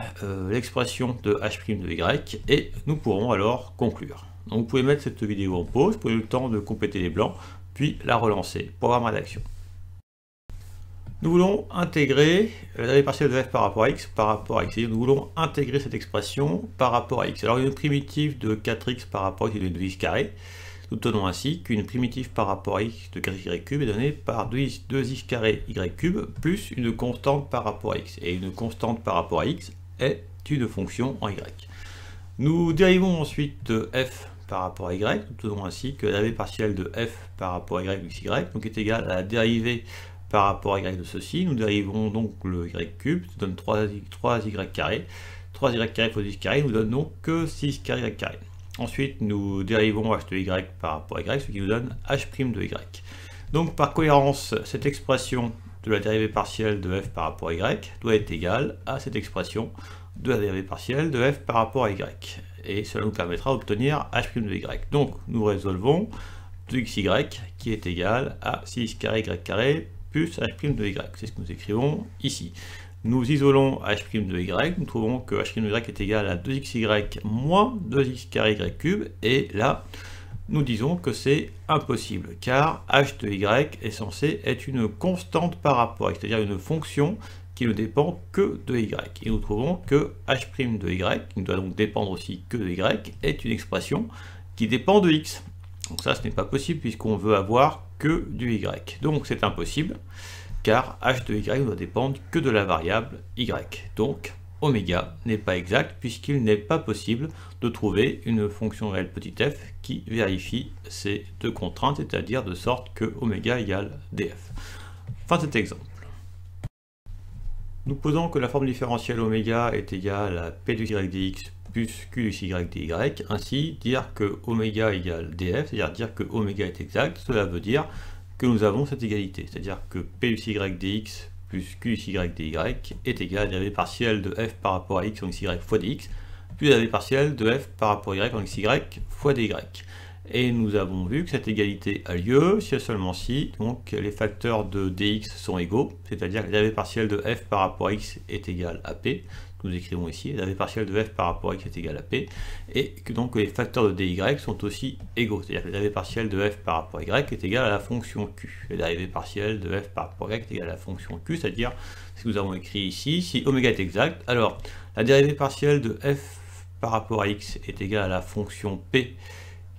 l'expression de h' de y et nous pourrons alors conclure. Donc vous pouvez mettre cette vidéo en pause, prenez le temps de compléter les blancs, puis la relancer pour avoir ma rédaction. Nous voulons intégrer la dérivée partielle de f par rapport à x par rapport à x. Nous voulons intégrer cette expression par rapport à x. Alors une primitive de 4x par rapport à x est de 2x carré. Nous tenons ainsi qu'une primitive par rapport à x de 4y³ est donnée par 2x carré y³ plus une constante par rapport à x. Et une constante par rapport à x est une fonction en y. Nous dérivons ensuite f par rapport à y, nous obtenons ainsi que la dérivée partielle de f par rapport à y de xy donc est égale à la dérivée par rapport à y de ceci. Nous dérivons donc le y cube, ça donne 3y carré. 3y carré fois x carré nous donne donc que 6 carré y carré. Ensuite, nous dérivons h de y par rapport à y, ce qui nous donne h' de y. Donc, par cohérence, cette expression de la dérivée partielle de f par rapport à y doit être égale à cette expression de la dérivée partielle de f par rapport à y. Et cela nous permettra d'obtenir h' de y. Donc, nous résolvons de xy qui est égal à 6 carré y carré plus h' de y. C'est ce que nous écrivons ici. Nous isolons h' de y, nous trouvons que h' de y est égal à 2xy moins 2x carré y cube, et là, nous disons que c'est impossible, car h de y est censé être une constante par rapport à x, c'est-à-dire une fonction qui ne dépend que de y. Et nous trouvons que h' de y, qui ne doit donc dépendre aussi que de y, est une expression qui dépend de x. Donc ça, ce n'est pas possible puisqu'on veut avoir que du y. Donc c'est impossible, car h de y ne doit dépendre que de la variable y. Donc oméga n'est pas exact puisqu'il n'est pas possible de trouver une fonction réelle petit f qui vérifie ces deux contraintes, c'est-à-dire de sorte que oméga égale df. Fin de cet exemple. Nous posons que la forme différentielle oméga est égale à p de y dx plus q de y dy, ainsi dire que oméga égale df, c'est-à-dire dire que oméga est exact, cela veut dire que nous avons cette égalité, c'est-à-dire que p de y dx plus q de y dy est égal à la dérivée partielle de f par rapport à x en xy fois dx, plus la dérivée partielle de f par rapport à y en xy fois dy. Et nous avons vu que cette égalité a lieu si et seulement si donc, les facteurs de dx sont égaux, c'est-à-dire que la dérivée partielle de f par rapport à x est égale à p, nous écrivons ici, la dérivée partielle de f par rapport à x est égale à p, et que donc les facteurs de dy sont aussi égaux, c'est-à-dire que la dérivée partielle de f par rapport à y est égale à la fonction q. La dérivée partielle de f par rapport à y est égale à la fonction q, c'est-à-dire ce que nous avons écrit ici, si oméga est exact, alors la dérivée partielle de f par rapport à x est égale à la fonction p,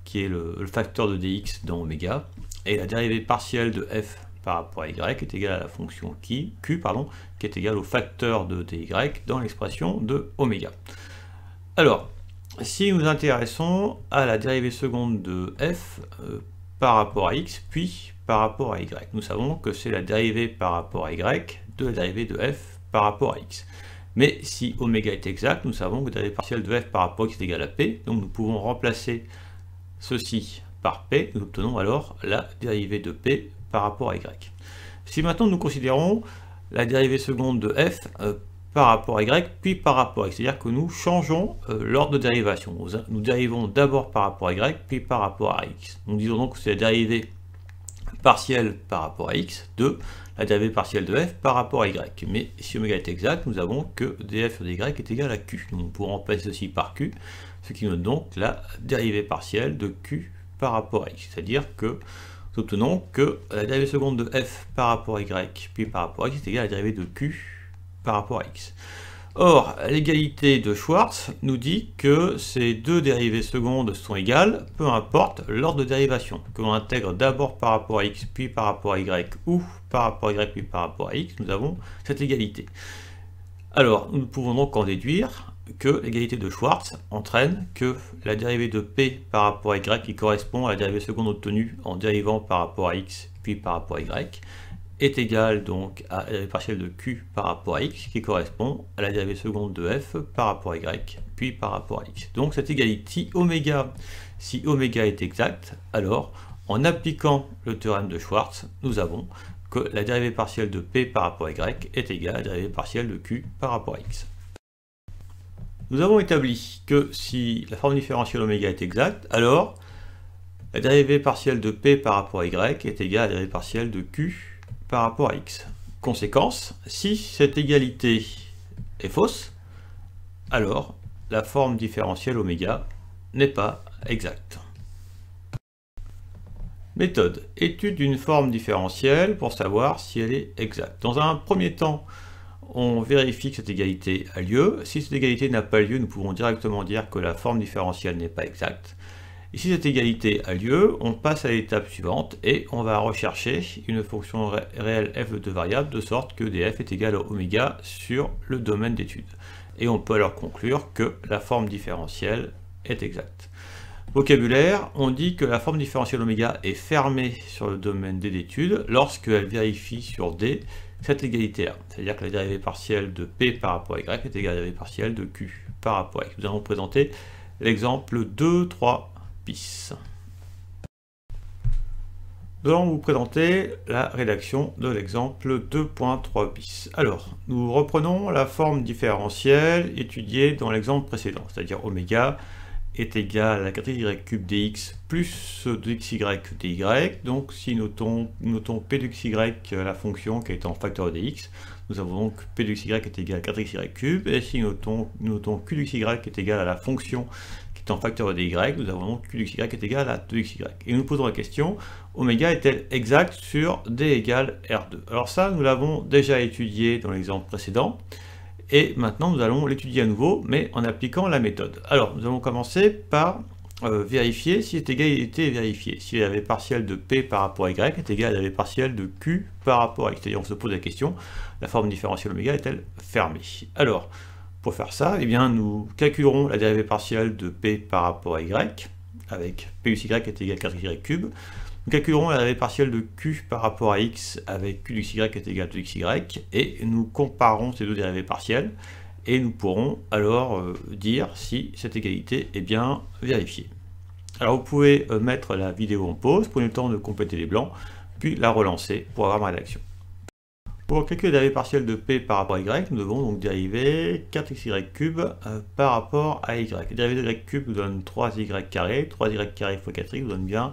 qui est le facteur de dx dans oméga, et la dérivée partielle de f par rapport à y est égale à la fonction q, qui est égale au facteur de dy dans l'expression de oméga. Alors, si nous nous intéressons à la dérivée seconde de f par rapport à x, puis par rapport à y, nous savons que c'est la dérivée par rapport à y de la dérivée de f par rapport à x. Mais si oméga est exact, nous savons que la dérivée partielle de f par rapport à x est égale à p, donc nous pouvons remplacer ceci par p, nous obtenons alors la dérivée de p par rapport à y. Si maintenant nous considérons la dérivée seconde de f par rapport à y, puis par rapport à x, c'est-à-dire que nous changeons l'ordre de dérivation. Nous dérivons d'abord par rapport à y, puis par rapport à x. Nous disons donc que c'est la dérivée partielle par rapport à x de la dérivée partielle de f par rapport à y. Mais si oméga est exact, nous avons que df sur dy est égal à q. Donc nous pourrons remplacer ceci par q, ce qui nous donne donc la dérivée partielle de q par rapport à x. C'est-à-dire que nous obtenons que la dérivée seconde de f par rapport à y, puis par rapport à x est égale à la dérivée de q par rapport à x. Or, l'égalité de Schwartz nous dit que ces deux dérivées secondes sont égales, peu importe l'ordre de dérivation. Que l'on intègre d'abord par rapport à x, puis par rapport à y, ou par rapport à y, puis par rapport à x, nous avons cette égalité. Alors, nous pouvons donc en déduire que l'égalité de Schwartz entraîne que la dérivée de p par rapport à y, qui correspond à la dérivée seconde obtenue en dérivant par rapport à x, puis par rapport à y, est égale donc à la dérivée partielle de q par rapport à x, qui correspond à la dérivée seconde de f par rapport à y, puis par rapport à x. Donc cette égalité, si oméga est exact, alors en appliquant le théorème de Schwartz, nous avons que la dérivée partielle de p par rapport à y est égale à la dérivée partielle de q par rapport à x. Nous avons établi que si la forme différentielle oméga est exacte, alors la dérivée partielle de p par rapport à y est égale à la dérivée partielle de q par rapport à x. Conséquence, si cette égalité est fausse, alors la forme différentielle oméga n'est pas exacte. Méthode. Étude d'une forme différentielle pour savoir si elle est exacte. Dans un premier temps, on vérifie que cette égalité a lieu. Si cette égalité n'a pas lieu, nous pouvons directement dire que la forme différentielle n'est pas exacte. Et si cette égalité a lieu, on passe à l'étape suivante et on va rechercher une fonction réelle f de deux variables de sorte que df est égal à oméga sur le domaine d'étude. Et on peut alors conclure que la forme différentielle est exacte. Vocabulaire, on dit que la forme différentielle oméga est fermée sur le domaine D d'études lorsqu'elle vérifie sur D cette égalité-là. C'est-à-dire que la dérivée partielle de P par rapport à Y est égale à la dérivée partielle de Q par rapport à X. Nous allons présenter l'exemple 2,3 bis. Nous allons vous présenter la rédaction de l'exemple 2.3 bis. Alors, nous reprenons la forme différentielle étudiée dans l'exemple précédent, c'est-à-dire oméga est égal à la quatrième y cube dx plus 2xy dy. Donc, si nous notons p de xy, la fonction qui est en facteur de dx, nous avons donc p de xy est égal à 4xy cube, et si nous notons q de xy est égal à la fonction qui est en facteur de dy, nous avons donc q de xy est égal à 2xy. Et nous posons la question, oméga est-elle exacte sur d égale R2? Alors ça, nous l'avons déjà étudié dans l'exemple précédent, et maintenant nous allons l'étudier à nouveau, mais en appliquant la méthode. Alors, nous allons commencer par vérifier si cette égalité est vérifiée. Si la dérivée partielle de P par rapport à Y est égale à la dérivée partielle de Q par rapport à X. C'est-à-dire, on se pose la question, la forme différentielle oméga est-elle fermée? Alors, pour faire ça, eh bien, nous calculerons la dérivée partielle de P par rapport à Y, avec P de Y est égal à 4y cube. Nous calculerons la dérivée partielle de Q par rapport à X avec Q de xy est égal à 2xy, et nous comparons ces deux dérivées partielles, et nous pourrons alors dire si cette égalité est bien vérifiée. Alors vous pouvez mettre la vidéo en pause, prenez le temps de compléter les blancs, puis la relancer pour avoir ma rédaction. Pour calculer la dérivée partielle de P par rapport à Y, nous devons donc dériver 4xy cube par rapport à Y. La dérivée de Y cube nous donne 3y carré, 3y carré fois 4x nous donne bien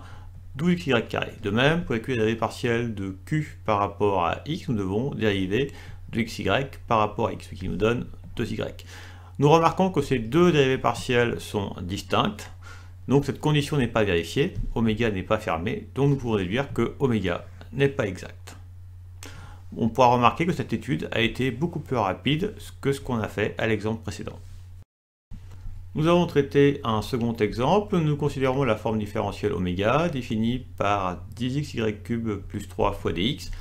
12xy carré. De même, pour calculer la dérivée partielle de Q par rapport à X, nous devons dériver 2xy par rapport à X, ce qui nous donne 2y. Nous remarquons que ces deux dérivées partielles sont distinctes, donc cette condition n'est pas vérifiée, oméga n'est pas fermé, donc nous pouvons déduire que oméga n'est pas exact. On pourra remarquer que cette étude a été beaucoup plus rapide que ce qu'on a fait à l'exemple précédent. Nous avons traité un second exemple. Nous considérons la forme différentielle oméga définie par 10xy cube plus 3 fois dx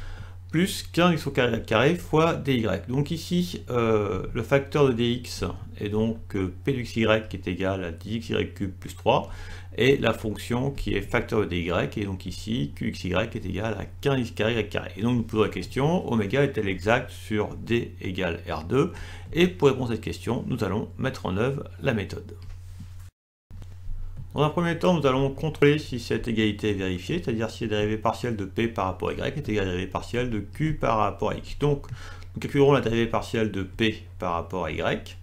plus 15x au carré fois dy. Donc ici, le facteur de dx est donc p de xy qui est égal à 10xy cube plus 3 et la fonction qui est facteur de dy et donc ici q de xy est égal à 15x carré y carré. Et donc nous posons la question, oméga est-elle exacte sur d égale R2? Et pour répondre à cette question, nous allons mettre en œuvre la méthode. Dans un premier temps, nous allons contrôler si cette égalité est vérifiée, c'est-à-dire si la dérivée partielle de P par rapport à Y est égale à la dérivée partielle de Q par rapport à X. Donc, nous calculerons la dérivée partielle de P par rapport à Y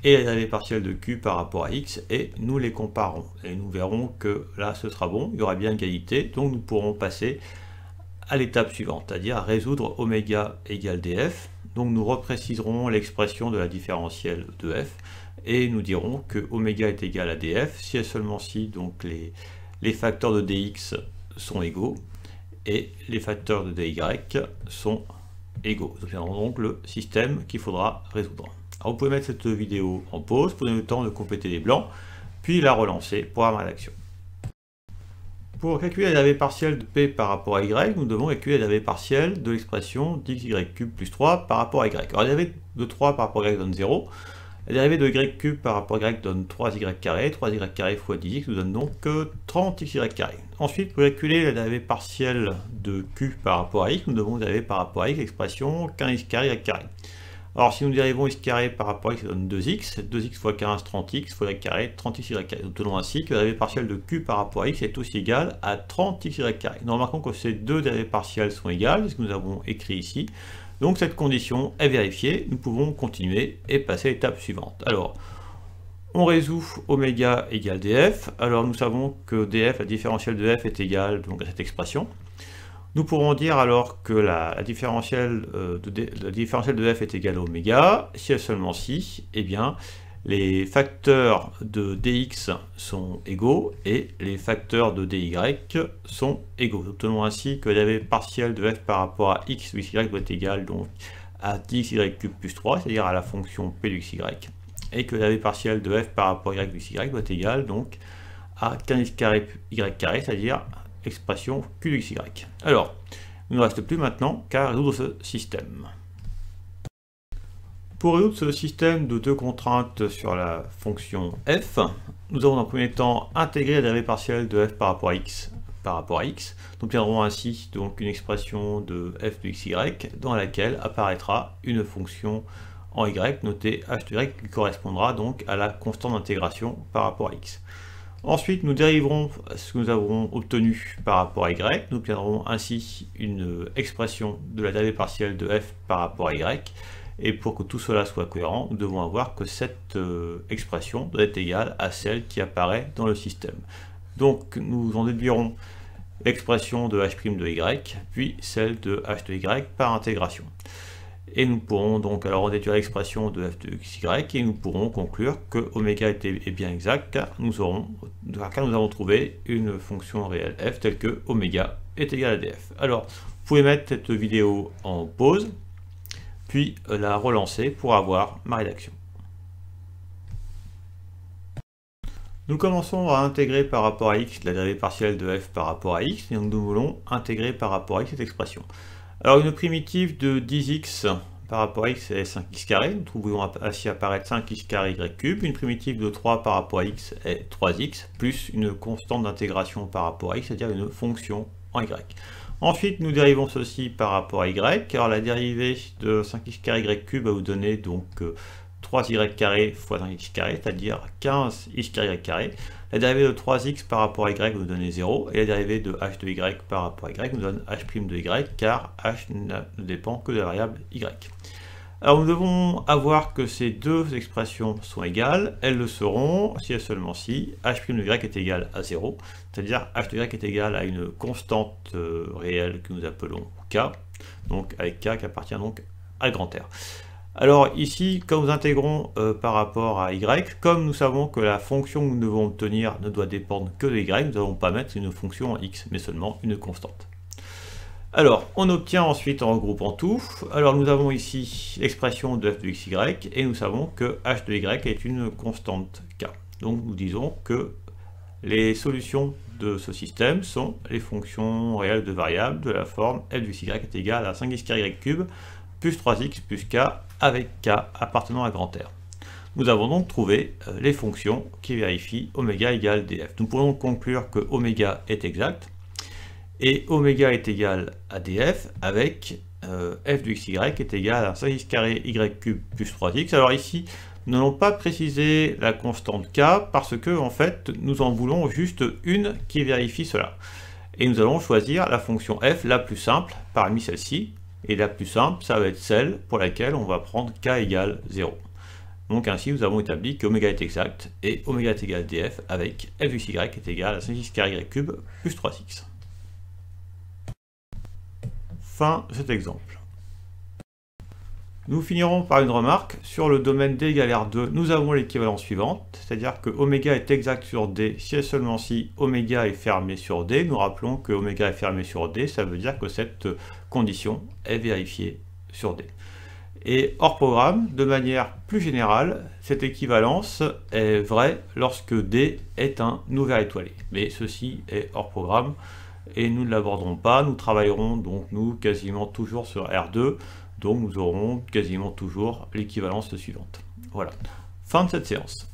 et la dérivée partielle de Q par rapport à X et nous les comparons. Et nous verrons que là, ce sera bon, il y aura bien égalité, donc nous pourrons passer à l'étape suivante, c'est-à-dire à résoudre oméga égale df. Donc nous repréciserons l'expression de la différentielle de f et nous dirons que oméga est égal à df si et seulement si donc les facteurs de dx sont égaux et les facteurs de dy sont égaux. Nous obtiendrons donc le système qu'il faudra résoudre. Alors vous pouvez mettre cette vidéo en pause, prenez le temps de compléter les blancs, puis la relancer pour avoir ma rédaction. Pour calculer la dérivée partielle de P par rapport à Y, nous devons calculer la dérivée partielle de l'expression d'xy cube plus 3 par rapport à Y. Alors la dérivée de 3 par rapport à Y donne 0. La dérivée de y cube par rapport à Y donne 3y carré. 3y carré fois 10x nous donne donc 30xy carré. Ensuite, pour calculer la dérivée partielle de Q par rapport à X, nous devons dériver par rapport à X l'expression 15x carré y carré. Alors si nous dérivons x carré par rapport à x, ça donne 2x, 2x fois 15, 30x, fois y carré, 30xy carré. Nous tenons ainsi que la dérivée partielle de q par rapport à x est aussi égale à 30xy carré. Nous remarquons que ces deux dérivées partielles sont égales, c'est ce que nous avons écrit ici. Donc cette condition est vérifiée, nous pouvons continuer et passer à l'étape suivante. Alors, on résout oméga égale df. Alors nous savons que df, la différentielle de f est égale donc à cette expression. Nous pourrons dire alors que la différentielle de f est égale à oméga, si et seulement si, eh bien, les facteurs de dx sont égaux et les facteurs de dy sont égaux. Nous obtenons ainsi que la dérivée partielle de f par rapport à x de xy doit être égale donc à 10xy cube plus 3, c'est-à-dire à la fonction p de xy, et que la dérivée partielle de f par rapport à y de xy doit être égale donc à 15x carré y carré, c'est-à-dire expression q de xy. Alors, il ne reste plus maintenant qu'à résoudre ce système. Pour résoudre ce système de deux contraintes sur la fonction f, nous avons dans le premier temps intégré la dérivée partielle de f par rapport à x Nous obtiendrons ainsi donc une expression de f de xy dans laquelle apparaîtra une fonction en y notée h de y qui correspondra donc à la constante d'intégration par rapport à x. Ensuite, nous dériverons ce que nous avons obtenu par rapport à y. Nous obtiendrons ainsi une expression de la dérivée partielle de f par rapport à y. Et pour que tout cela soit cohérent, nous devons avoir que cette expression doit être égale à celle qui apparaît dans le système. Donc nous en déduirons l'expression de h' de y, puis celle de h de y par intégration. Et nous pourrons donc alors en déduire l'expression de f de xy et nous pourrons conclure que oméga est bien exact car nous avons trouvé une fonction réelle f telle que oméga est égal à df. Alors vous pouvez mettre cette vidéo en pause puis la relancer pour avoir ma rédaction. Nous commençons à intégrer par rapport à x la dérivée partielle de f par rapport à x, et donc nous voulons intégrer par rapport à x cette expression. Alors une primitive de 10x par rapport à x est 5x carré, nous trouvons ainsi apparaître 5x carré y cube, une primitive de 3 par rapport à x est 3x, plus une constante d'intégration par rapport à x, c'est-à-dire une fonction en y. Ensuite, nous dérivons ceci par rapport à y. Alors la dérivée de 5x carré y cube va vous donner donc 3y carré fois 5x carré, c'est-à-dire 15x carré y carré. La dérivée de 3x par rapport à y va nous donner 0, et la dérivée de h de y par rapport à y nous donne h' de y, car h ne dépend que de la variable y. Alors nous devons avoir que ces deux expressions sont égales, elles le seront si et seulement si h' de y est égal à 0, c'est-à-dire h de y est égal à une constante réelle que nous appelons k, donc avec k qui appartient donc à grand R. Alors ici, comme nous intégrons par rapport à y, comme nous savons que la fonction que nous devons obtenir ne doit dépendre que de y, nous n'allons pas mettre une fonction en x, mais seulement une constante. Alors, on obtient ensuite en regroupant tout. Alors nous avons ici l'expression de f de xy, et nous savons que h de y est une constante k. Donc nous disons que les solutions de ce système sont les fonctions réelles de variables de la forme f de xy est égale à 5x carré y cube plus 3x plus k avec k appartenant à grand R. Nous avons donc trouvé les fonctions qui vérifient oméga égale df. Nous pourrions conclure que oméga est exact, et oméga est égal à df avec f de xy est égal à 5x carré y cube plus 3x. Alors ici, nous n'allons pas préciser la constante k parce que en fait, nous en voulons juste une qui vérifie cela. Et nous allons choisir la fonction f la plus simple parmi celles-ci. Et la plus simple, ça va être celle pour laquelle on va prendre k égale 0. Donc ainsi, nous avons établi que oméga est exact et oméga est égal à df avec f de xy est égal à 5x carré y cube plus 3x. Fin de cet exemple. Nous finirons par une remarque. Sur le domaine D égale R2, nous avons l'équivalence suivante, c'est-à-dire que oméga est exact sur D si et seulement si oméga est fermé sur D. Nous rappelons que oméga est fermé sur D, ça veut dire que cette condition est vérifiée sur D. Et hors programme, de manière plus générale, cette équivalence est vraie lorsque D est un ouvert étoilé. Mais ceci est hors programme et nous ne l'aborderons pas. Nous travaillerons donc nous quasiment toujours sur R2. Donc nous aurons quasiment toujours l'équivalence suivante. Voilà, fin de cette séance.